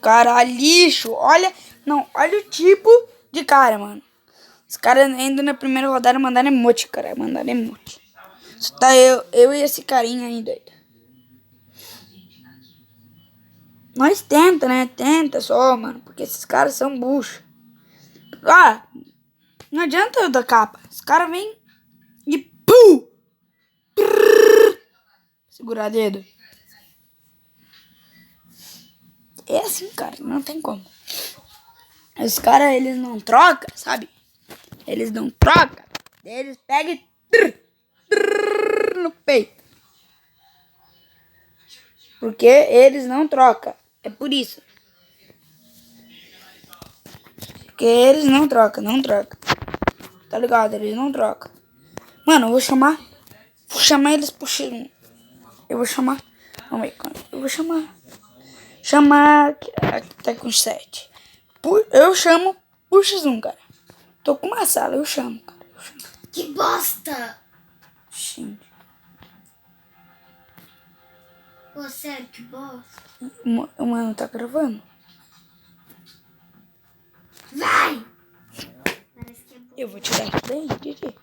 cara lixo. Olha, não, olha o tipo de cara, mano. Os caras ainda na primeira rodada mandaram emote, cara. Mandaram emote. Só tá eu e esse carinha aí, doido. Nós tenta, né? Tenta só, mano. Porque esses caras são bucha. Ah, não adianta eu dar capa. Os caras vêm e pum! Segurar dedo. É assim, cara. Não tem como. Os caras, eles não trocam, sabe? Eles não trocam. Eles pegam e no peito. Porque eles não trocam. É por isso. Porque eles não trocam, não trocam. Tá ligado? Eles não trocam. Mano, eu vou chamar. Vou chamar eles pro X1. Eu vou chamar. Vamos ver. Eu vou chamar. Chamar. Aqui tá com 7. Eu chamo pro X1, cara. Tô com uma sala, eu chamo, cara. Eu chamo. Que bosta! Gente. Pô, sério, que bosta. Mano, tá gravando? Vai! Parece que é bom. Eu vou tirar isso daí, Didi.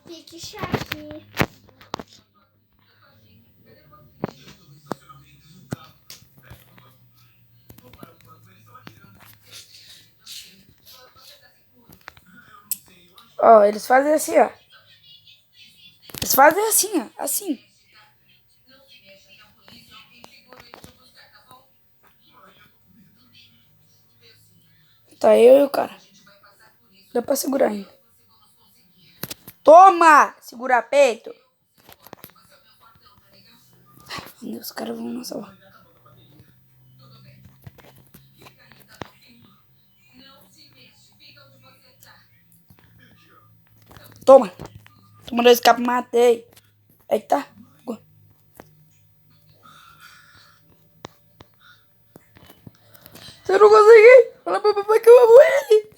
Pique chaque. Ó, eles fazem assim, ó. Eles fazem assim, ó. Assim. Tá eu e o cara. Dá pra segurar ainda. Toma! Segura peito. Ai, meu Deus, os caras vão nos salvar. Toma. Toma 2 capas, matei. Aí tá. Você não consegui. Fala pro papai que eu amo ele.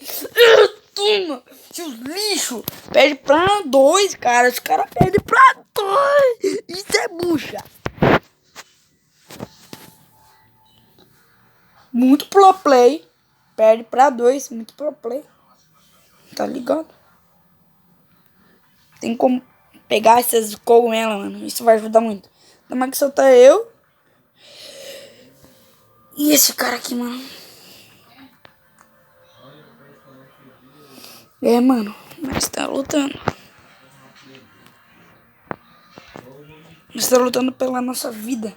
Toma. Seus lixo. Pede pra 2, cara. Os caras pedem pra 2. Isso é bucha. Muito pro play. Perde pra 2. Muito pro play. Tá ligado? Tem como pegar esses cogumelos, mano. Isso vai ajudar muito. Ainda mais que só tá eu. E esse cara aqui, mano. É, mano. Nós tá lutando. Nós tá lutando pela nossa vida.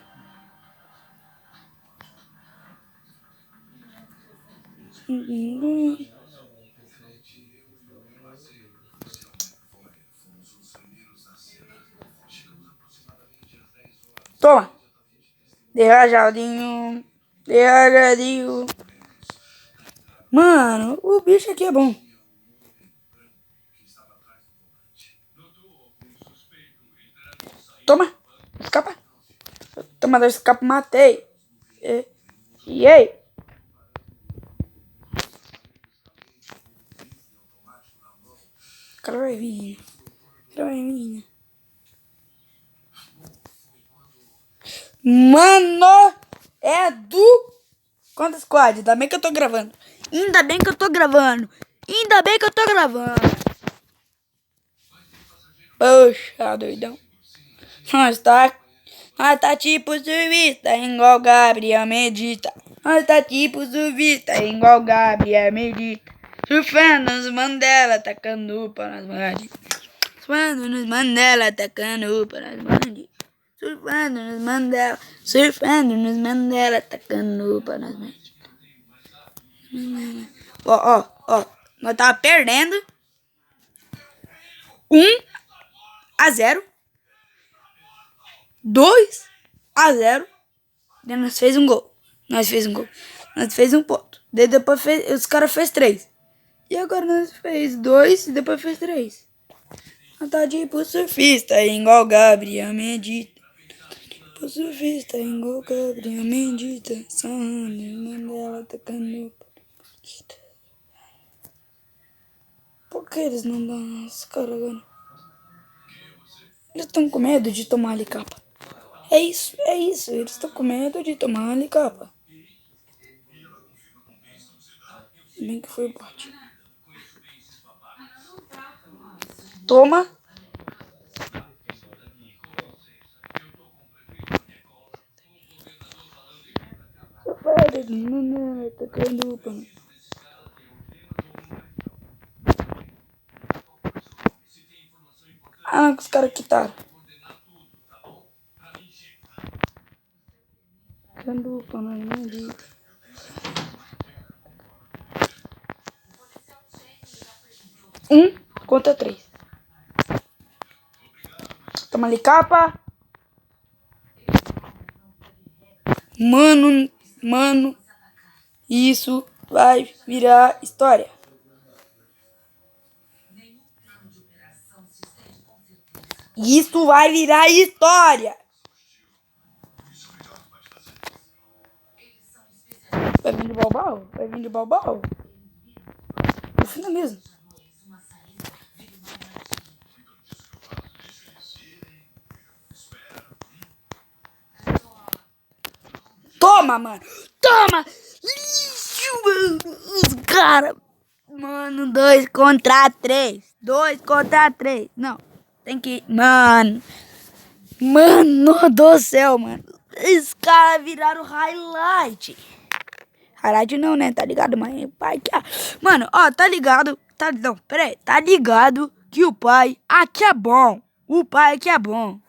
Toma. Derrajadinho. Derrajadinho. Mano, o bicho aqui é bom. Toma. Escapa. Toma 2 capas, matei. E aí? O cara vai vir. O cara vai vir. Mano, é do... Quantas squad? Ainda bem que eu tô gravando. Ainda bem que eu tô gravando. Ainda bem que eu tô gravando. Poxa, doidão. Nós tá tipo surfista, igual Gabriel Medita. Nós tá tipo surfista, igual Gabriel Medita. Surfando nos Mandela, tacando upa nas bandidas. Surfando nos Mandela, tacando upa nas bandidas. Surfando nos Mandela, tacando upa nas bandidas. Ó. Nós tava perdendo. 1-0. 2-0. Daí nós fez um gol. Nós fez um ponto. Daí depois os caras fez 3. E agora nós fez 2 e depois fez 3. Nós tá tipo surfista, igual Gabriel Medita. O surfista engolou a bendita. Mandela tocando. Por que eles não dão os caras agora? Eles estão com medo de tomar ali capa. É isso. Eles estão com medo de tomar ali capa. Bem que foi o bot. Toma. Tocando pano. Ah, os caras quitaram. Tocando pano, não dito. Conta 3. Toma ali capa. Mano, isso vai virar história. Isso vai virar história. Vai vir de Balbal? Vai vir de Balbal? No final mesmo. Toma, mano. Toma. Lixo, mano. Os caras. Mano, 2 contra 3. 2 contra 3. Não. Tem que... Mano do céu, mano. Esses caras viraram highlight. Highlight não, né? Tá ligado, mãe? Pai que... Mano, ó, tá ligado? Não, pera aí. Tá ligado que o pai aqui é bom. O pai aqui é bom.